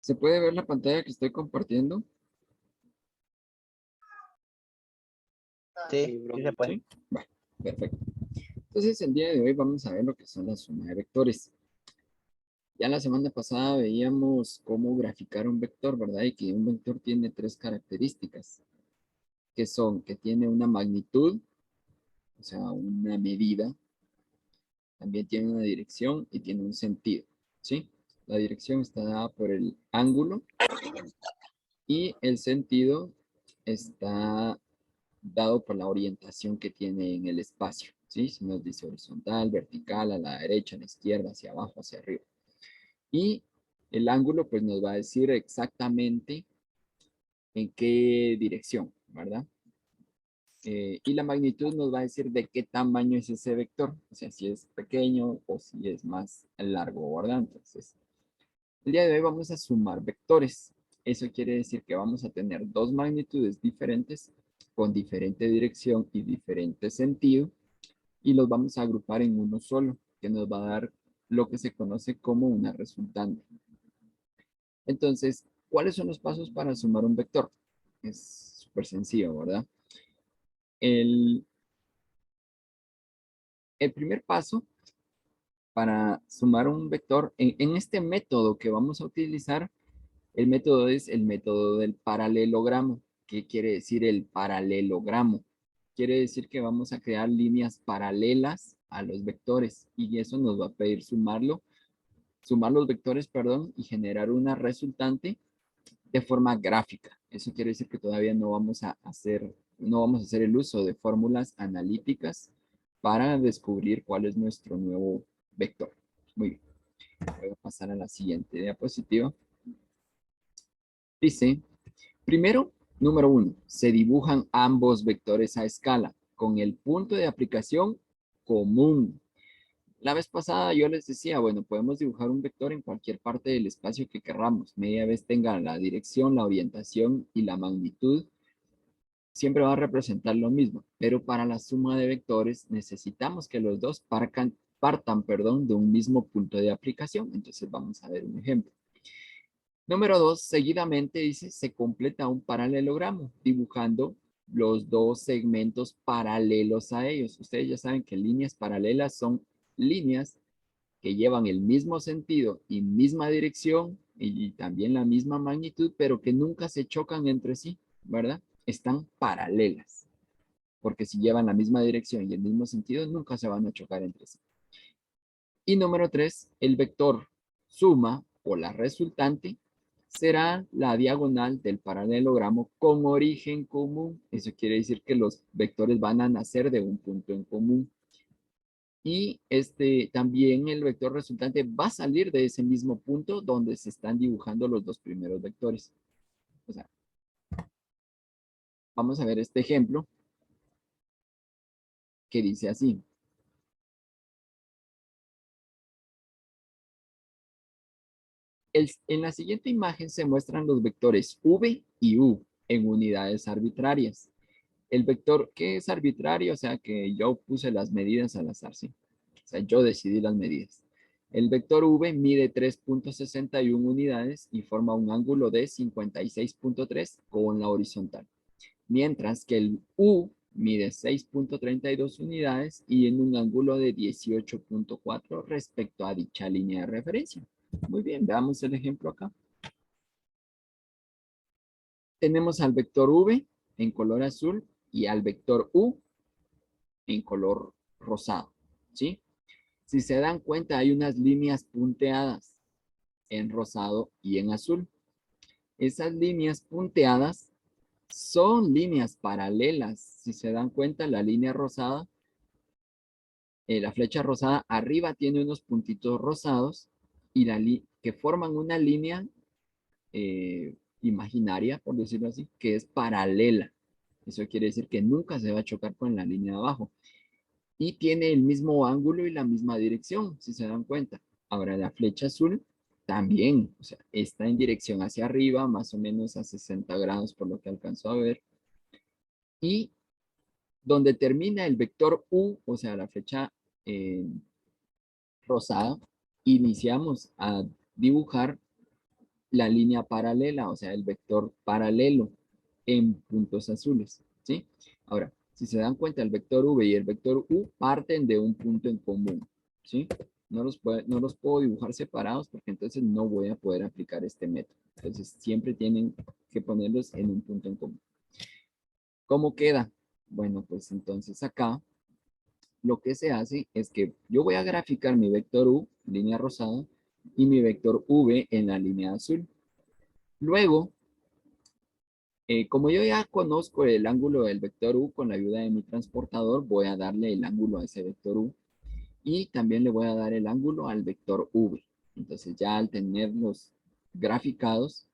¿Se puede ver la pantalla que estoy compartiendo? Sí, sí se puede. ¿Sí? Bueno, perfecto. Entonces, el día de hoy vamos a ver lo que son la suma de vectores. Ya la semana pasada veíamos cómo graficar un vector, ¿verdad? Y que un vector tiene tres características, que son que tiene una magnitud, o sea, una medida, también tiene una dirección y tiene un sentido, ¿sí? La dirección está dada por el ángulo y el sentido está dado por la orientación que tiene en el espacio, ¿sí? Si nos dice horizontal, vertical, a la derecha, a la izquierda, hacia abajo, hacia arriba. Y el ángulo, pues, nos va a decir exactamente en qué dirección, ¿verdad? Y la magnitud nos va a decir de qué tamaño es ese vector, o sea, si es pequeño o si es más largo, ¿verdad? Entonces, el día de hoy vamos a sumar vectores. Eso quiere decir que vamos a tener dos magnitudes diferentes con diferente dirección y diferente sentido y los vamos a agrupar en uno solo, que nos va a dar lo que se conoce como una resultante. Entonces, ¿cuáles son los pasos para sumar un vector? Es súper sencillo, ¿verdad? El, el primer paso para sumar un vector, en este método que vamos a utilizar, el método es el método del paralelogramo. ¿Qué quiere decir el paralelogramo? Quiere decir que vamos a crear líneas paralelas a los vectores y eso nos va a pedir sumar los vectores, perdón, y generar una resultante de forma gráfica. Eso quiere decir que todavía no vamos a hacer el uso de fórmulas analíticas para descubrir cuál es nuestro nuevo vector. Muy bien. Voy a pasar a la siguiente diapositiva. Dice, primero, número 1, se dibujan ambos vectores a escala con el punto de aplicación común. La vez pasada yo les decía, bueno, podemos dibujar un vector en cualquier parte del espacio que queramos. Media vez tenga la dirección, la orientación y la magnitud, siempre va a representar lo mismo. Pero para la suma de vectores necesitamos que los dos partan, de un mismo punto de aplicación. Entonces vamos a ver un ejemplo. Número 2, seguidamente dice, se completa un paralelogramo dibujando los dos segmentos paralelos a ellos. Ustedes ya saben que líneas paralelas son líneas que llevan el mismo sentido y misma dirección y también la misma magnitud, pero que nunca se chocan entre sí, ¿verdad? Están paralelas, porque si llevan la misma dirección y el mismo sentido, nunca se van a chocar entre sí. Y número 3, el vector suma o la resultante será la diagonal del paralelogramo con origen común. Eso quiere decir que los vectores van a nacer de un punto en común. Y también el vector resultante va a salir de ese mismo punto donde se están dibujando los dos primeros vectores. O sea, vamos a ver este ejemplo que dice así. En la siguiente imagen se muestran los vectores v y u en unidades arbitrarias. El vector que es arbitrario, o sea que yo puse las medidas al azar, ¿sí? O sea, yo decidí las medidas. El vector v mide 3.61 unidades y forma un ángulo de 56.3 con la horizontal. Mientras que el u mide 6.32 unidades y en un ángulo de 18.4 respecto a dicha línea de referencia. Muy bien, veamos el ejemplo acá. Tenemos al vector v en color azul y al vector u en color rosado, ¿sí? Si se dan cuenta, hay unas líneas punteadas en rosado y en azul. Esas líneas punteadas son líneas paralelas. Si se dan cuenta, la línea rosada, la flecha rosada arriba tiene unos puntitos rosados y que forman una línea imaginaria, por decirlo así, que es paralela. Eso quiere decir que nunca se va a chocar con la línea de abajo. Y tiene el mismo ángulo y la misma dirección, si se dan cuenta. Ahora la flecha azul también, o sea, está en dirección hacia arriba, más o menos a 60 grados por lo que alcanzó a ver. Y donde termina el vector U, o sea, la flecha rosada, iniciamos a dibujar la línea paralela, o sea, el vector paralelo en puntos azules, ¿sí? Ahora, si se dan cuenta, el vector V y el vector U parten de un punto en común, ¿sí? No los puedo dibujar separados porque entonces no voy a poder aplicar este método. Entonces, siempre tienen que ponerlos en un punto en común. ¿Cómo queda? Bueno, pues entonces acá lo que se hace es que yo voy a graficar mi vector U, línea rosada, y mi vector V en la línea azul. Luego, como yo ya conozco el ángulo del vector U con la ayuda de mi transportador, voy a darle el ángulo a ese vector U y también le voy a dar el ángulo al vector V. Entonces ya al tenerlos graficados,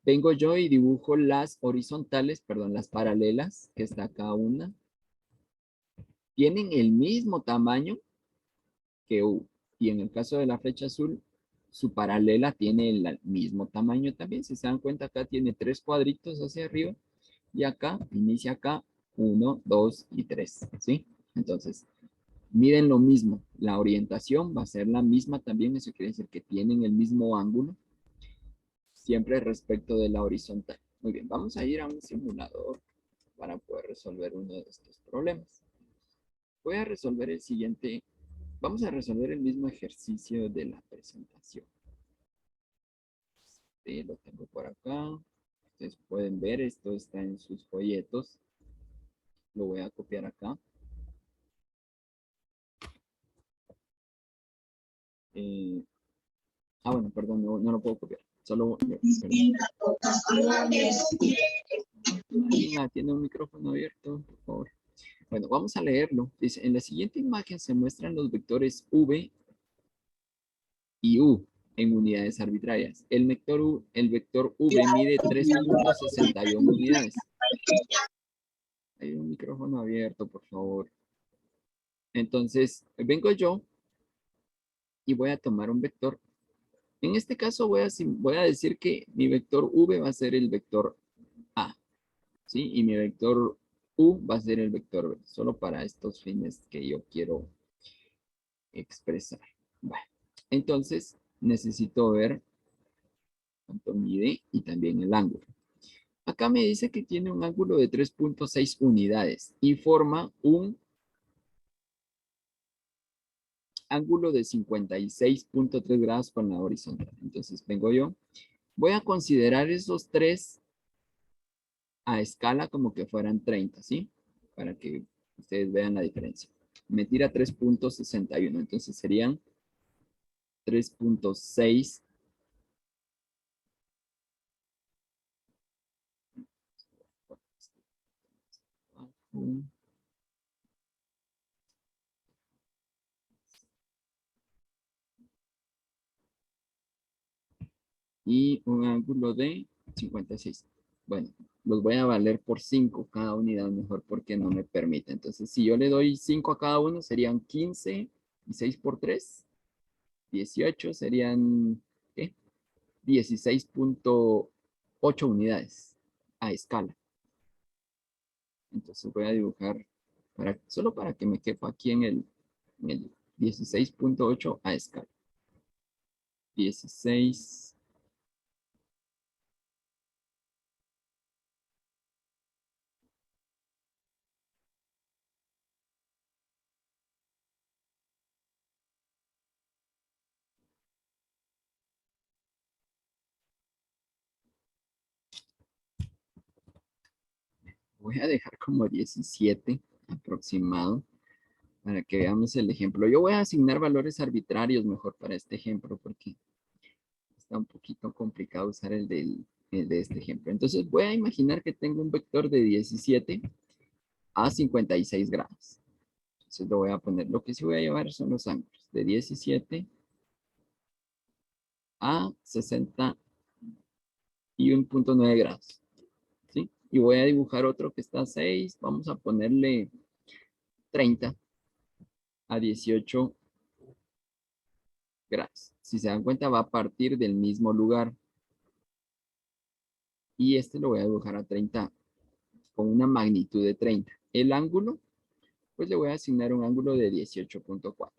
vengo yo y dibujo las horizontales, perdón, las paralelas, que está acá una. Tienen el mismo tamaño que U. Y en el caso de la flecha azul, su paralela tiene el mismo tamaño también. Si se dan cuenta, acá tiene 3 cuadritos hacia arriba. Y acá, inicia acá, 1, 2 y 3, ¿sí? Entonces, miden lo mismo. La orientación va a ser la misma también. Eso quiere decir que tienen el mismo ángulo. Siempre respecto de la horizontal. Muy bien, vamos a ir a un simulador para poder resolver uno de estos problemas. Voy a resolver el siguiente. Vamos a resolver el mismo ejercicio de la presentación. Sí, lo tengo por acá. Ustedes pueden ver, esto está en sus folletos. Lo voy a copiar acá. Eh, bueno, perdón, no lo puedo copiar. Solo, tiene un micrófono abierto, por favor. Bueno, vamos a leerlo. Dice, en la siguiente imagen se muestran los vectores V y U en unidades arbitrarias. El vector V mide 3.61 unidades. Hay un micrófono abierto, por favor. Entonces, vengo yo y voy a tomar un vector. En este caso voy a decir que mi vector V va a ser el vector A, ¿sí? Y mi vector U va a ser el vector B, solo para estos fines que yo quiero expresar. Bueno, entonces necesito ver cuánto mide y también el ángulo. Acá me dice que tiene un ángulo de 3.6 unidades y forma un ángulo de 56.3 grados con la horizontal. Entonces vengo yo. Voy a considerar esos tres a escala como que fueran 30, ¿sí? Para que ustedes vean la diferencia. Me tira 3.61, entonces serían 3.6. Y un ángulo de 56. Bueno, los voy a valer por 5 cada unidad mejor porque no me permite. Entonces, si yo le doy 5 a cada uno, serían 15 y 6 por 3, 18 serían, ¿qué? 16.8 unidades a escala. Entonces voy a dibujar solo para que me quepa aquí en el 16.8 a escala. 16. Voy a dejar como 17 aproximado para que veamos el ejemplo. Yo voy a asignar valores arbitrarios mejor para este ejemplo porque está un poquito complicado usar el de este ejemplo. Entonces voy a imaginar que tengo un vector de 17 a 56 grados. Entonces lo voy a poner. Lo que sí voy a llevar son los ángulos de 17 a 61.9 grados. ¿Sí? Y voy a dibujar otro que está a 6. Vamos a ponerle 30 a 18 grados. Si se dan cuenta, va a partir del mismo lugar. Y este lo voy a dibujar a 30 con una magnitud de 30. El ángulo, pues le voy a asignar un ángulo de 18.4.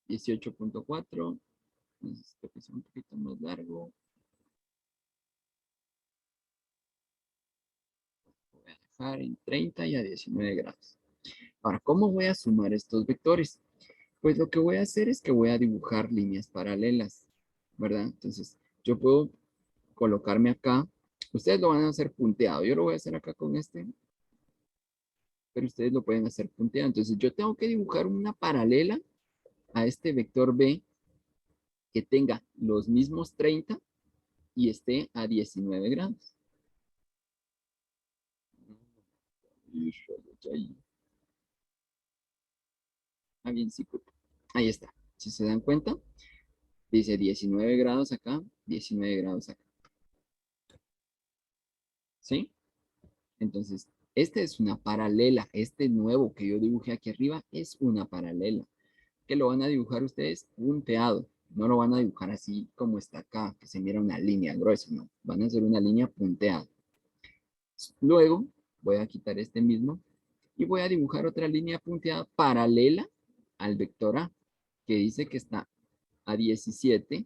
18.4, dibujar en 30 y a 19 grados. Ahora, ¿cómo voy a sumar estos vectores? Pues lo que voy a hacer es que voy a dibujar líneas paralelas, ¿verdad? Entonces, yo puedo colocarme acá. Ustedes lo van a hacer punteado. Yo lo voy a hacer acá con este, pero ustedes lo pueden hacer punteado. Entonces, yo tengo que dibujar una paralela a este vector B que tenga los mismos 30 y esté a 19 grados. Alguien sí. Ahí está. Si se dan cuenta, dice 19 grados acá, 19 grados acá. ¿Sí? Entonces, esta es una paralela. Este nuevo que yo dibujé aquí arriba es una paralela. Que lo van a dibujar ustedes punteado. No lo van a dibujar así como está acá, que se mira una línea gruesa, no. Van a hacer una línea punteada. Luego, voy a quitar este mismo y voy a dibujar otra línea punteada paralela al vector A, que dice que está a 17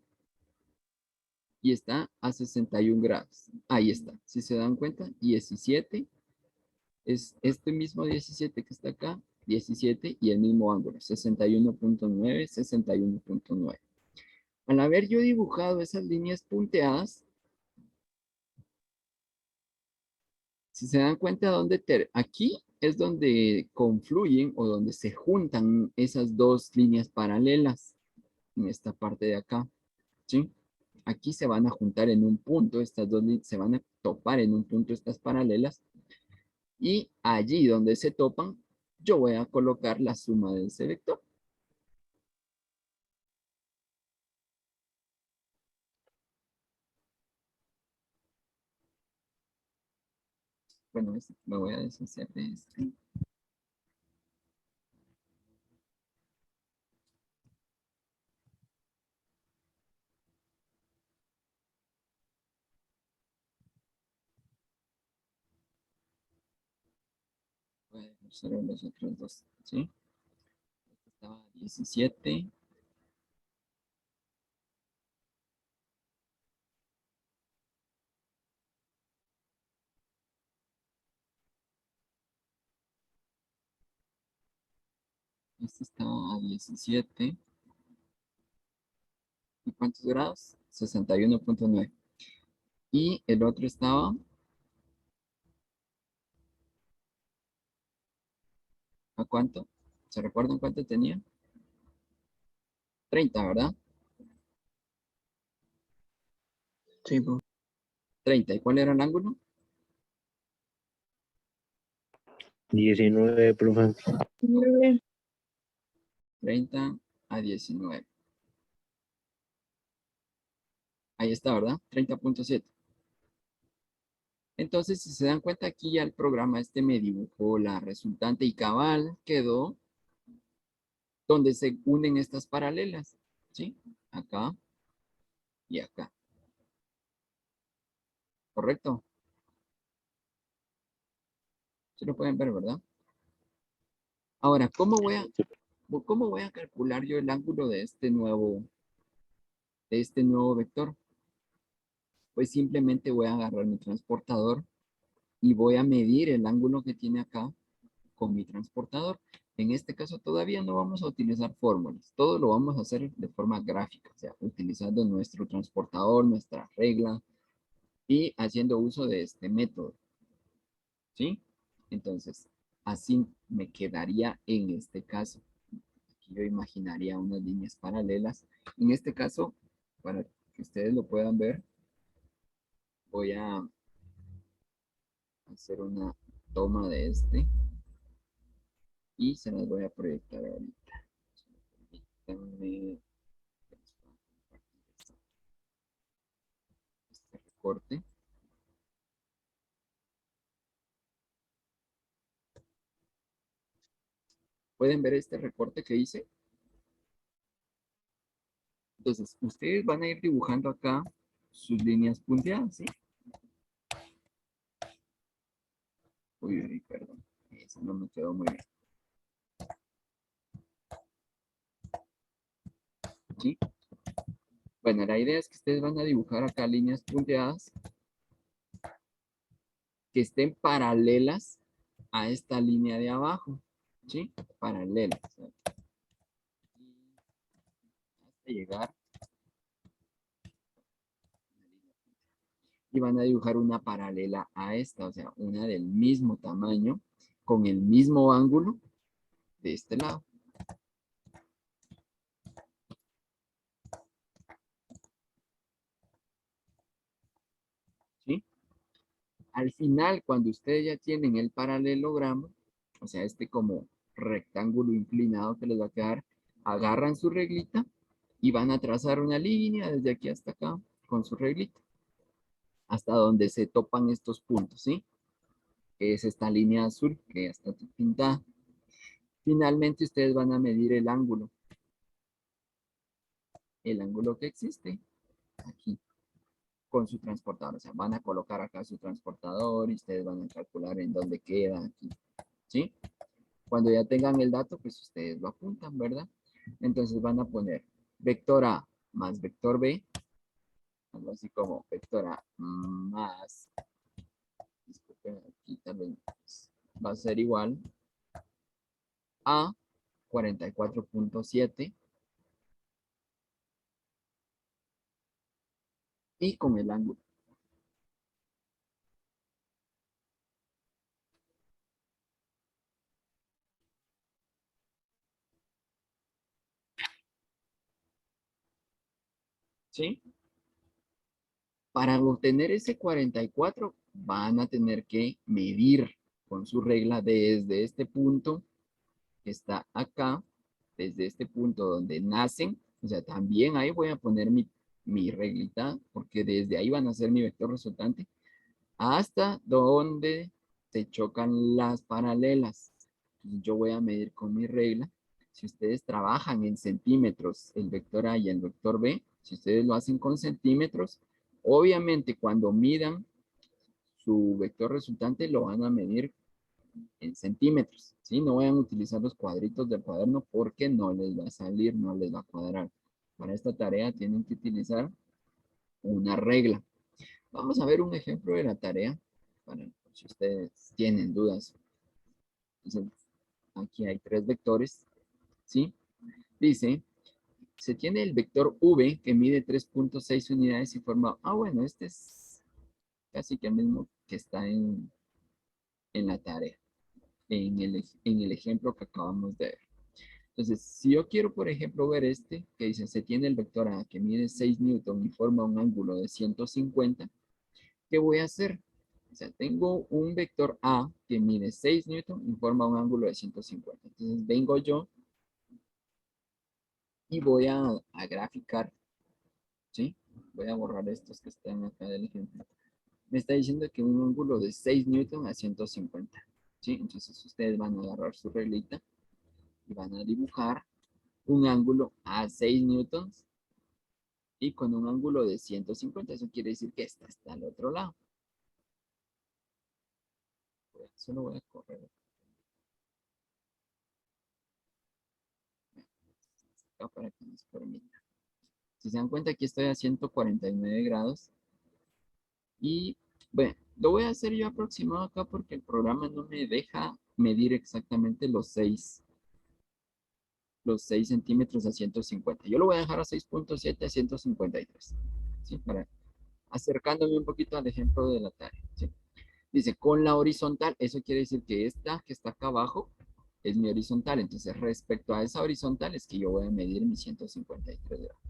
y está a 61 grados. Ahí está. Si se dan cuenta, 17 es este mismo 17 que está acá, 17 y el mismo ángulo, 61.9, 61.9. Al haber yo dibujado esas líneas punteadas, si se dan cuenta dónde aquí es donde confluyen o donde se juntan esas dos líneas paralelas en esta parte de acá, ¿sí? Aquí se van a juntar en un punto, estas dos se van a topar en un punto estas paralelas y allí donde se topan, yo voy a colocar la suma de ese vector. Bueno, me voy a deshacer de este. Voy a dejar solo los otros dos, ¿sí? Este estaba 17. Este estaba a 17. ¿Y cuántos grados? 61.9. Y el otro estaba, ¿a cuánto? ¿Se recuerdan cuánto tenía? 30, ¿verdad? Sí, pues. 30. ¿Y cuál era el ángulo? 19, profe. 30 a 19. Ahí está, ¿verdad? 30.7. Entonces, si se dan cuenta aquí ya el programa este me dibujó la resultante y cabal quedó donde se unen estas paralelas, ¿sí? Acá y acá. ¿Correcto? Se lo pueden ver, ¿verdad? Ahora, ¿cómo voy a calcular yo el ángulo de este nuevo vector? Pues simplemente voy a agarrar mi transportador y voy a medir el ángulo que tiene acá con mi transportador. En este caso todavía no vamos a utilizar fórmulas, todo lo vamos a hacer de forma gráfica, o sea, utilizando nuestro transportador, nuestra regla y haciendo uso de este método, ¿sí? Entonces, así me quedaría en este caso. Aquí yo imaginaría unas líneas paralelas. En este caso, para que ustedes lo puedan ver, voy a hacer una toma de este y se las voy a proyectar ahorita. Permítanme este recorte. ¿Pueden ver este recorte que hice? Entonces, ustedes van a ir dibujando acá sus líneas punteadas, ¿sí? Uy, perdón. Eso no me quedó muy bien. ¿Sí? Bueno, la idea es que ustedes van a dibujar acá líneas punteadas que estén paralelas a esta línea de abajo, ¿sí? Paralela. Hasta llegar. Y van a dibujar una paralela a esta, o sea, una del mismo tamaño, con el mismo ángulo de este lado. ¿Sí? Al final, cuando ustedes ya tienen el paralelogramo, o sea, este como rectángulo inclinado que les va a quedar, agarran su reglita y van a trazar una línea desde aquí hasta acá con su reglita, hasta donde se topan estos puntos, ¿sí? Que es esta línea azul que ya está pintada. Finalmente, ustedes van a medir el ángulo que existe aquí con su transportador. O sea, van a colocar acá su transportador y ustedes van a calcular en dónde queda aquí, ¿sí? Cuando ya tengan el dato, pues ustedes lo apuntan, ¿verdad? Entonces van a poner vector A más vector B, algo así como vector A más, disculpen, aquí también va a ser igual a 44.7 y con el ángulo. ¿Sí? Para obtener ese 44 van a tener que medir con su regla desde este punto que está acá, desde este punto donde nacen, o sea, también ahí voy a poner mi reglita, porque desde ahí van a ser mi vector resultante, hasta donde se chocan las paralelas. Entonces, yo voy a medir con mi regla. Si ustedes trabajan en centímetros, el vector A y el vector B, si ustedes lo hacen con centímetros, obviamente cuando midan su vector resultante lo van a medir en centímetros, ¿sí? No vayan a utilizar los cuadritos del cuaderno porque no les va a salir, no les va a cuadrar. Para esta tarea tienen que utilizar una regla. Vamos a ver un ejemplo de la tarea para si ustedes tienen dudas. Entonces, aquí hay 3 vectores, ¿sí? Dice, se tiene el vector V que mide 3.6 unidades y forma, bueno, este es casi que el mismo que está en la tarea, en el ejemplo que acabamos de ver. Entonces, si yo quiero, por ejemplo, ver este, que dice, se tiene el vector A que mide 6 newton y forma un ángulo de 150, ¿qué voy a hacer? O sea, tengo un vector A que mide 6 newton y forma un ángulo de 150. Entonces, vengo yo y voy a graficar, ¿sí? Voy a borrar estos que están acá del ejemplo. Me está diciendo que un ángulo de 6 newton a 150, ¿sí? Entonces, ustedes van a agarrar su reglita y van a dibujar un ángulo a 6 newtons y con un ángulo de 150. Eso quiere decir que esta está al otro lado. Solo voy a correr acá para que nos permita. Si se dan cuenta, aquí estoy a 149 grados. Y bueno, lo voy a hacer yo aproximado acá porque el programa no me deja medir exactamente los 6 centímetros a 150. Yo lo voy a dejar a 6.7 a 153. ¿Sí? Para acercándome un poquito al ejemplo de la tarea. ¿Sí? Dice, con la horizontal, eso quiere decir que esta que está acá abajo es mi horizontal. Entonces, respecto a esa horizontal es que yo voy a medir mis 153 grados.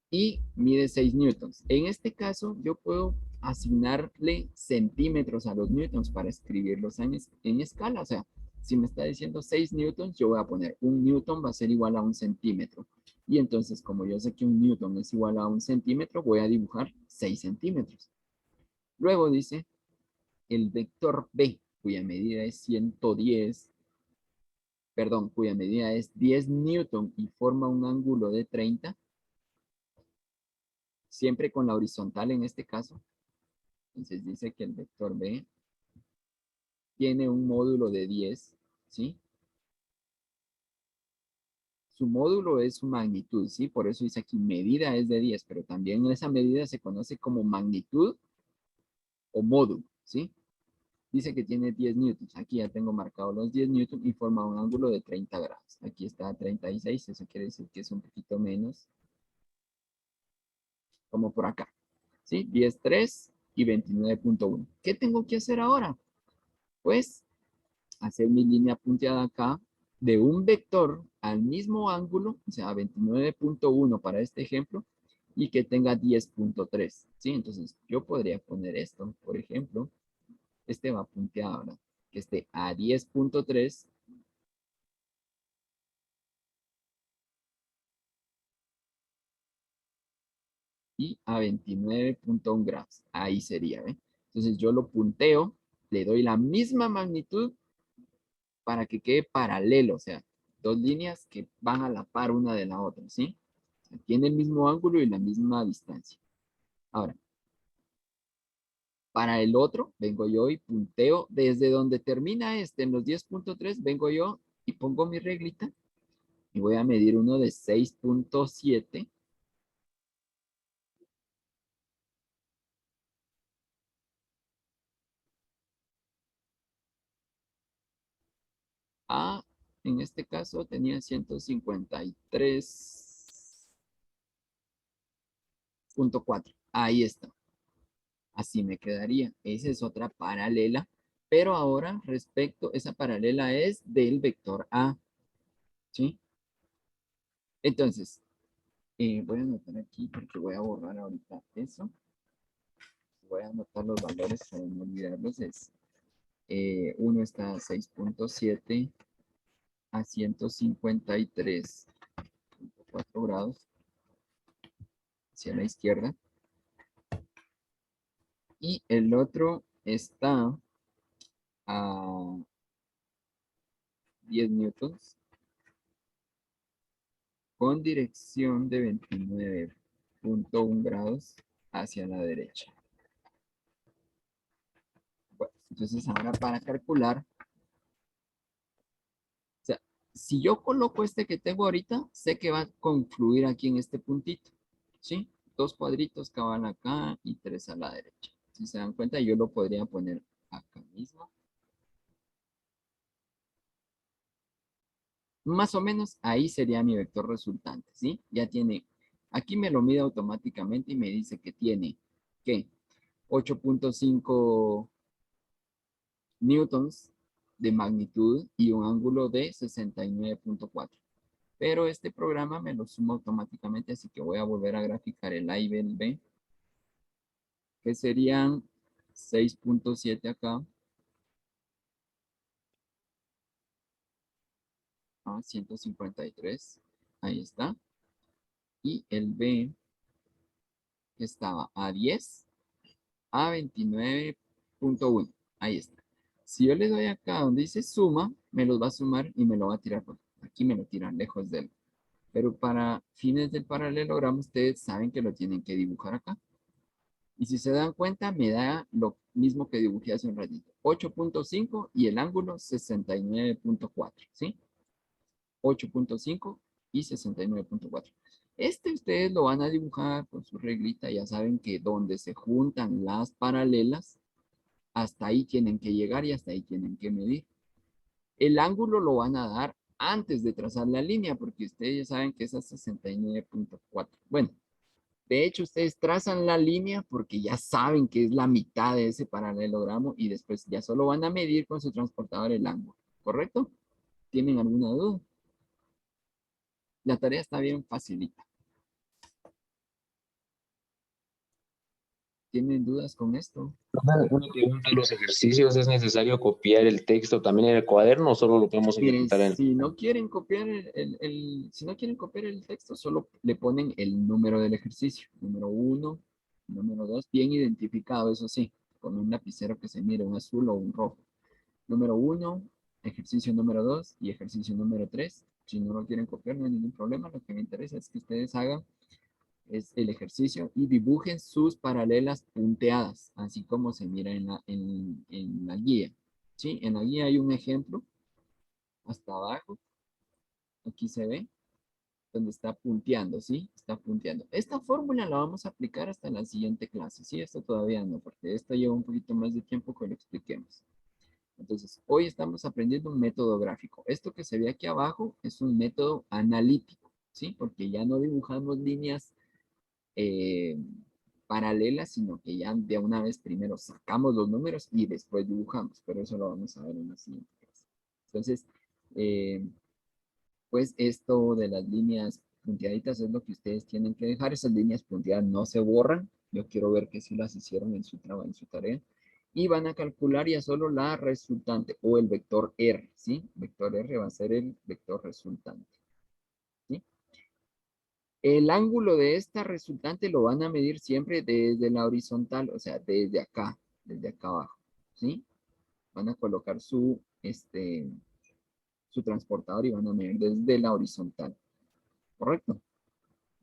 Y mide 6 newtons. En este caso, yo puedo asignarle centímetros a los newtons para escribirlos en escala. O sea, si me está diciendo 6 newtons, yo voy a poner un newton va a ser igual a un centímetro. Y entonces, como yo sé que un newton es igual a un centímetro, voy a dibujar 6 centímetros. Luego dice, el vector B, cuya medida es 110, perdón, cuya medida es 10 newton y forma un ángulo de 30, siempre con la horizontal en este caso. Entonces dice que el vector B tiene un módulo de 10, ¿sí? Su módulo es su magnitud, ¿sí? Por eso dice aquí medida es de 10, pero también esa medida se conoce como magnitud o módulo, ¿sí? Dice que tiene 10 newtons. Aquí ya tengo marcado los 10 newtons y forma un ángulo de 30 grados. Aquí está 36, eso quiere decir que es un poquito menos, como por acá. ¿Sí? 10,3 y 29,1. ¿Qué tengo que hacer ahora? Pues hacer mi línea punteada acá de un vector al mismo ángulo, o sea, 29,1 para este ejemplo, y que tenga 10,3. ¿Sí? Entonces, yo podría poner esto, por ejemplo, este va punteado ahora, que esté a 10,3 y a 29,1 grados. Ahí sería, ¿ve? Entonces yo lo punteo, le doy la misma magnitud para que quede paralelo, o sea, dos líneas que van a la par una de la otra, ¿sí? O sea, tiene el mismo ángulo y la misma distancia. Ahora, para el otro, vengo yo y punteo desde donde termina este, en los 10,3, vengo yo y pongo mi reglita y voy a medir uno de 6,7 a, en este caso tenía 153,4. Ahí está. Así me quedaría. Esa es otra paralela. Pero ahora respecto, esa paralela es del vector A. ¿Sí? Entonces, voy a anotar aquí porque voy a borrar ahorita eso. Voy a anotar los valores para no olvidarlos. Es, 1 está a 6,7 a 153,4 grados hacia la izquierda. Y el otro está a 10 newtons con dirección de 29,1 grados hacia la derecha. Bueno, entonces ahora para calcular, o sea, si yo coloco este que tengo ahorita, sé que va a confluir aquí en este puntito, ¿sí? Dos cuadritos que van acá y tres a la derecha. Si se dan cuenta, yo lo podría poner acá mismo. Más o menos ahí sería mi vector resultante, ¿sí? Ya tiene, aquí me lo mide automáticamente y me dice que tiene, ¿qué? 8,5 newtons de magnitud y un ángulo de 69,4. Pero este programa me lo suma automáticamente, así que voy a volver a graficar el A y el B, que serían 6,7 acá a 153. Ahí está. Y el B, que estaba a 10 a 29,1. Ahí está. Si yo le doy acá donde dice suma, me los va a sumar y me lo va a tirar por aquí, me lo tiran lejos del. Pero para fines del paralelogramo, ustedes saben que lo tienen que dibujar acá. Y si se dan cuenta, me da lo mismo que dibujé hace un ratito. 8,5 y el ángulo 69,4, ¿sí? 8,5 y 69,4. Este ustedes lo van a dibujar con su reglita. Ya saben que donde se juntan las paralelas, hasta ahí tienen que llegar y hasta ahí tienen que medir. El ángulo lo van a dar antes de trazar la línea, porque ustedes ya saben que es a 69,4. Bueno, de hecho, ustedes trazan la línea porque ya saben que es la mitad de ese paralelogramo y después ya solo van a medir con su transportador el ángulo. ¿Correcto? ¿Tienen alguna duda? La tarea está bien facilita. ¿Tienen dudas con esto? Una pregunta, ¿los ejercicios es necesario copiar el texto también en el cuaderno o solo lo podemos Miren, ejecutar en el... si no quieren copiar si no quieren copiar el texto, solo le ponen el número del ejercicio. Número 1, número 2, bien identificado, eso sí, con un lapicero que se mire, un azul o un rojo. Número 1, ejercicio número 2 y ejercicio número 3. Si no lo quieren copiar, no hay ningún problema. Lo que me interesa es que ustedes hagan es el ejercicio y dibujen sus paralelas punteadas, así como se mira en la guía. ¿Sí? En la guía hay un ejemplo hasta abajo. Aquí se ve donde está punteando, ¿sí? Está punteando. Esta fórmula la vamos a aplicar hasta la siguiente clase, ¿sí? Esto todavía no, porque esto lleva un poquito más de tiempo que lo expliquemos. Entonces, hoy estamos aprendiendo un método gráfico. Esto que se ve aquí abajo es un método analítico, ¿sí? Porque ya no dibujamos líneas eh, paralelas, sino que ya de una vez primero sacamos los números y después dibujamos, pero eso lo vamos a ver en la siguiente clase. Entonces, eh, pues esto de las líneas punteaditas es lo que ustedes tienen que dejar. Esas líneas punteadas no se borran. Yo quiero ver que sí las hicieron en su trabajo, en su tarea. Y van a calcular ya solo la resultante o el vector R, ¿sí? Vector R va a ser el vector resultante, ¿sí? El ángulo de esta resultante lo van a medir siempre desde la horizontal, o sea, desde acá abajo, ¿sí? Van a colocar su transportador y van a medir desde la horizontal, ¿correcto?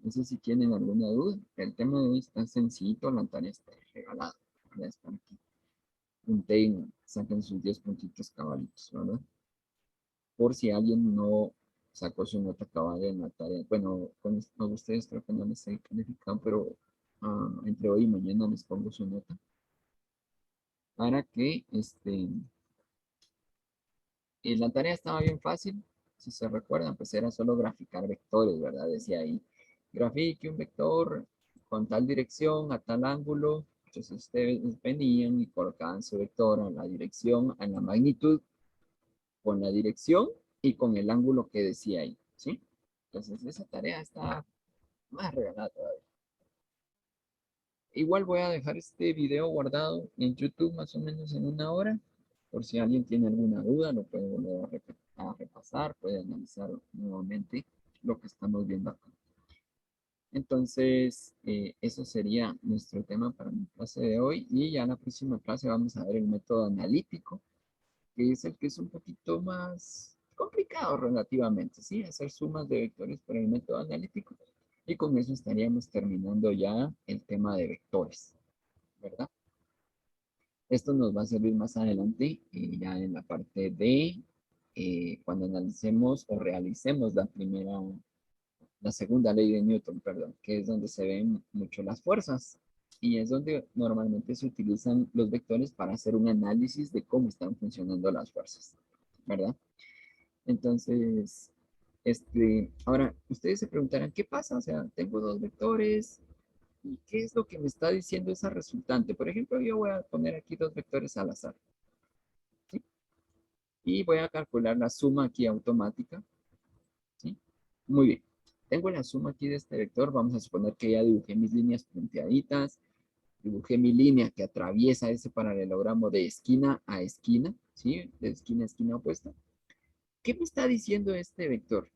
No sé si tienen alguna duda. El tema de hoy está sencillito, la tarea está regalada. Ya es para que punten, saquen sus 10 puntitos cabalitos, ¿verdad? Por si alguien no sacó su nota cabal en la tarea. Bueno, con ustedes creo que no les he calificado, pero entre hoy y mañana les pongo su nota para que la tarea estaba bien fácil. Si se recuerdan, pues era solo graficar vectores, ¿verdad? Decía ahí, grafique un vector con tal dirección, a tal ángulo. Entonces ustedes venían y colocaban su vector a la dirección, a la magnitud, con la dirección y con el ángulo que decía ahí, ¿sí? Entonces esa tarea está más regalada todavía. Igual voy a dejar este video guardado en YouTube más o menos en 1 hora. Por si alguien tiene alguna duda, lo puede volver a repasar, puede analizar nuevamente lo que estamos viendo acá. Entonces, eso sería nuestro tema para la clase de hoy. Y ya en la próxima clase vamos a ver el método analítico, que es el que es un poquito más complicado relativamente, ¿sí? Hacer sumas de vectores por el método analítico. Y con eso estaríamos terminando ya el tema de vectores, ¿verdad? Esto nos va a servir más adelante, ya en la parte de cuando analicemos o realicemos la segunda ley de Newton, perdón, que es donde se ven mucho las fuerzas. Y es donde normalmente se utilizan los vectores para hacer un análisis de cómo están funcionando las fuerzas, ¿verdad? Entonces, ahora, ustedes se preguntarán, ¿qué pasa? O sea, tengo dos vectores, ¿y qué es lo que me está diciendo esa resultante? Por ejemplo, yo voy a poner aquí dos vectores al azar, ¿sí? Y voy a calcular la suma aquí automática, ¿sí? Muy bien. Tengo la suma aquí de este vector. Vamos a suponer que ya dibujé mis líneas punteaditas. Dibujé mi línea que atraviesa ese paralelogramo de esquina a esquina, ¿sí? De esquina a esquina opuesta. ¿Qué me está diciendo este vector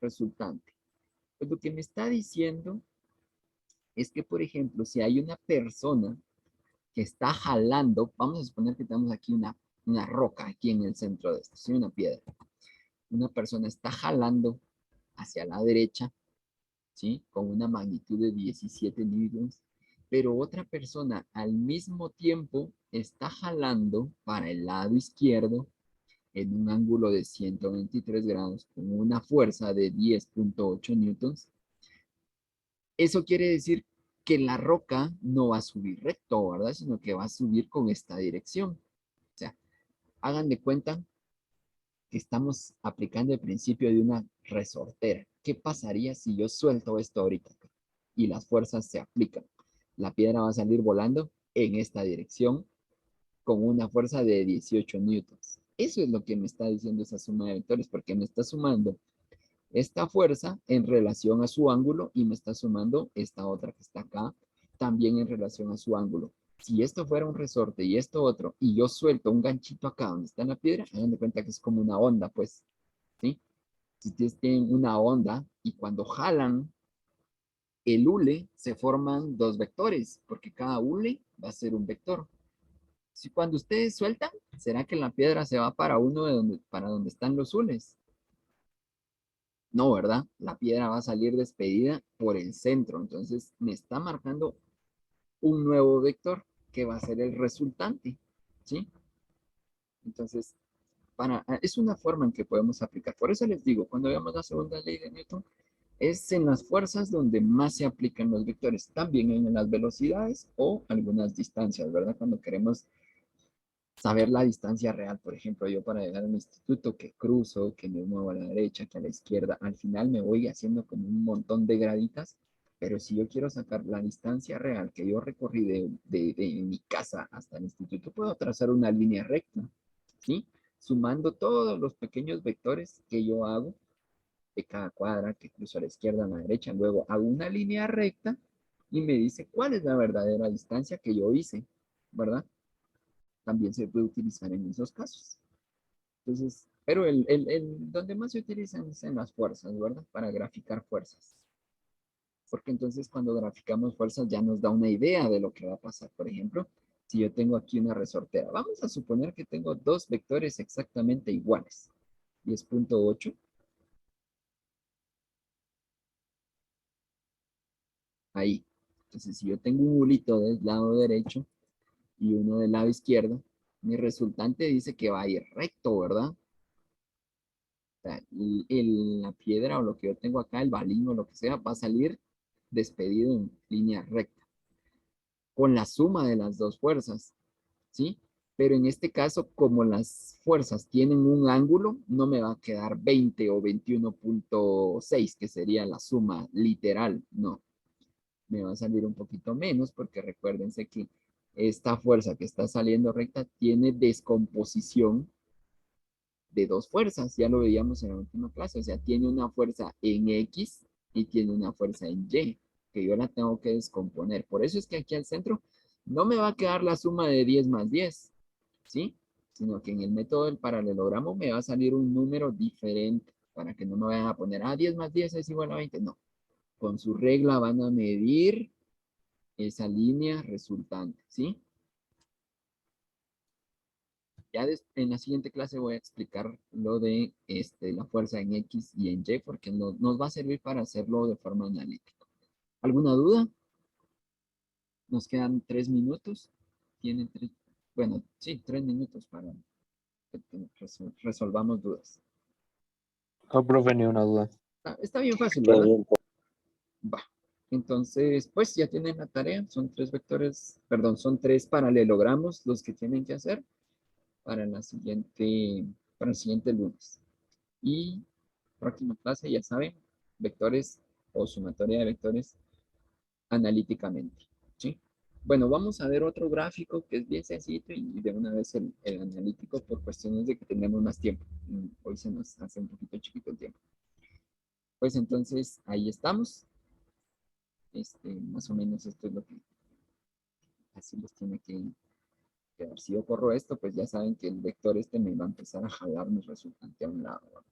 resultante? Pues lo que me está diciendo es que, por ejemplo, si hay una persona que está jalando, vamos a suponer que tenemos aquí una roca aquí en el centro de esto, ¿sí? Una piedra. Una persona está jalando hacia la derecha, ¿sí? Con una magnitud de 17 newtons, pero otra persona al mismo tiempo está jalando para el lado izquierdo en un ángulo de 123 grados con una fuerza de 10.8 newtons. Eso quiere decir que la roca no va a subir recto, ¿verdad? Sino que va a subir con esta dirección. O sea, hagan de cuenta que estamos aplicando el principio de una resortera. ¿Qué pasaría si yo suelto esto ahorita y las fuerzas se aplican? La piedra va a salir volando en esta dirección con una fuerza de 18 newtons. Eso es lo que me está diciendo esa suma de vectores, porque me está sumando esta fuerza en relación a su ángulo y me está sumando esta otra que está acá también en relación a su ángulo. Si esto fuera un resorte y esto otro, y yo suelto un ganchito acá donde está la piedra, hagan de cuenta que es como una onda, pues, ¿sí? Si ustedes tienen una onda y cuando jalan el hule, se forman dos vectores, porque cada hule va a ser un vector. Si cuando ustedes sueltan, ¿será que la piedra se va para donde están los hules? No, ¿verdad? La piedra va a salir despedida por el centro. Entonces me está marcando un nuevo vector que va a ser el resultante. ¿Sí? Entonces, es una forma en que podemos aplicar. Por eso les digo, cuando veamos la segunda ley de Newton, es en las fuerzas donde más se aplican los vectores. También en las velocidades o algunas distancias, ¿verdad? Cuando queremos saber la distancia real. Por ejemplo, yo para llegar al instituto, que cruzo, que me muevo a la derecha, que a la izquierda, al final me voy haciendo como un montón de graditas, pero si yo quiero sacar la distancia real que yo recorrí de mi casa hasta el instituto, puedo trazar una línea recta, ¿sí? Sumando todos los pequeños vectores que yo hago de cada cuadra que cruzo a la izquierda, a la derecha, luego hago una línea recta y me dice cuál es la verdadera distancia que yo hice, ¿verdad? También se puede utilizar en esos casos. Entonces, pero donde más se utilizan es en las fuerzas, ¿verdad? Para graficar fuerzas. Porque entonces cuando graficamos fuerzas ya nos da una idea de lo que va a pasar. Por ejemplo, si yo tengo aquí una resortera, vamos a suponer que tengo dos vectores exactamente iguales. 10.8. Ahí. Entonces, si yo tengo un bulito del lado derecho y uno del lado izquierdo, mi resultante dice que va a ir recto, ¿verdad? O sea, la piedra o lo que yo tengo acá, el balín o lo que sea, va a salir despedido en línea recta, con la suma de las dos fuerzas, ¿sí? Pero en este caso, como las fuerzas tienen un ángulo, no me va a quedar 20 o 21.6, que sería la suma literal, no. Me va a salir un poquito menos porque recuérdense que esta fuerza que está saliendo recta tiene descomposición de dos fuerzas, ya lo veíamos en la última clase, o sea, tiene una fuerza en X y tiene una fuerza en Y, que yo la tengo que descomponer. Por eso es que aquí al centro no me va a quedar la suma de 10 más 10, ¿sí? Sino que en el método del paralelogramo me va a salir un número diferente, para que no me vayan a poner, 10 más 10 es igual a 20, no. Con su regla van a medir esa línea resultante, ¿sí? Ya en la siguiente clase voy a explicar lo de la fuerza en X y en Y, porque nos va a servir para hacerlo de forma analítica. ¿Alguna duda? Nos quedan 3 minutos. Tienen 3, bueno, sí, 3 minutos para que resolvamos dudas. No, profe, ni una duda. Está bien fácil, Todo ¿verdad? bien. Va. Entonces, pues ya tienen la tarea. Son 3 vectores, perdón, son 3 paralelogramos los que tienen que hacer para el siguiente lunes. Y próxima clase, ya saben, vectores o sumatoria de vectores analíticamente, ¿sí? Bueno, vamos a ver otro gráfico que es bien sencillo y de una vez el analítico por cuestiones de que tenemos más tiempo. Hoy se nos hace un poquito chiquito el tiempo. Pues entonces, ahí estamos. Más o menos esto es lo que así les tiene que quedar. Si yo corro esto, pues ya saben que el vector me va a empezar a jalar mi resultante a un lado, ¿verdad?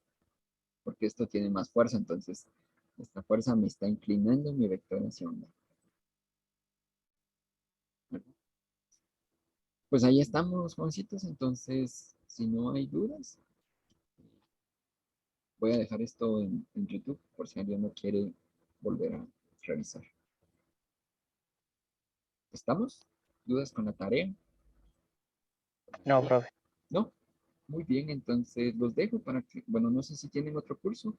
Porque esto tiene más fuerza, entonces esta fuerza me está inclinando mi vector hacia un lado. Pues ahí estamos, Juancitos, entonces si no hay dudas, voy a dejar esto en YouTube por si alguien no quiere volver a revisar. ¿Estamos? ¿Dudas con la tarea? No, profe. ¿No? Muy bien, entonces los dejo para que, bueno, no sé si tienen otro curso,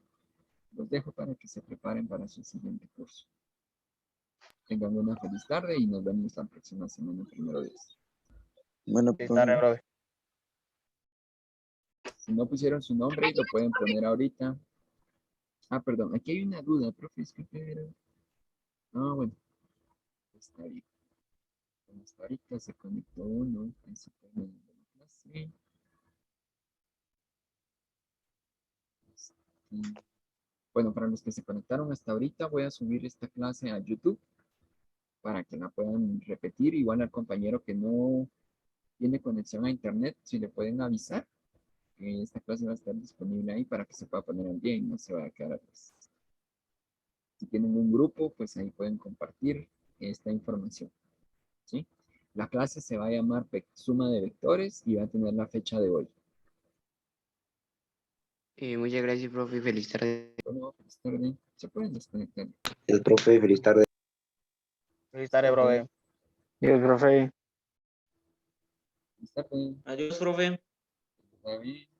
los dejo para que se preparen para su siguiente curso. Tengan una feliz tarde y nos vemos la próxima semana, primero Dios. Bueno, Sí, está re, profe. profe. Si no pusieron su nombre, lo pueden poner ahorita. Perdón, aquí hay una duda, profe, es que bueno, está bien. Hasta ahorita se conectó uno, eso fue en la clase. Bueno, para los que se conectaron hasta ahorita, voy a subir esta clase a YouTube para que la puedan repetir. Igual al compañero que no tiene conexión a internet, si le pueden avisar que esta clase va a estar disponible ahí para que se pueda poner al día y no se vaya a quedar atrás. Si tienen un grupo, pues ahí pueden compartir esta información, ¿sí? La clase se va a llamar suma de vectores y va a tener la fecha de hoy. Muchas gracias, profe. Feliz tarde. Bueno, feliz tarde. Se pueden desconectar. El profe, feliz tarde. Feliz tarde, profe. Dios, profe. Feliz tarde. Adiós, profe. Está bien.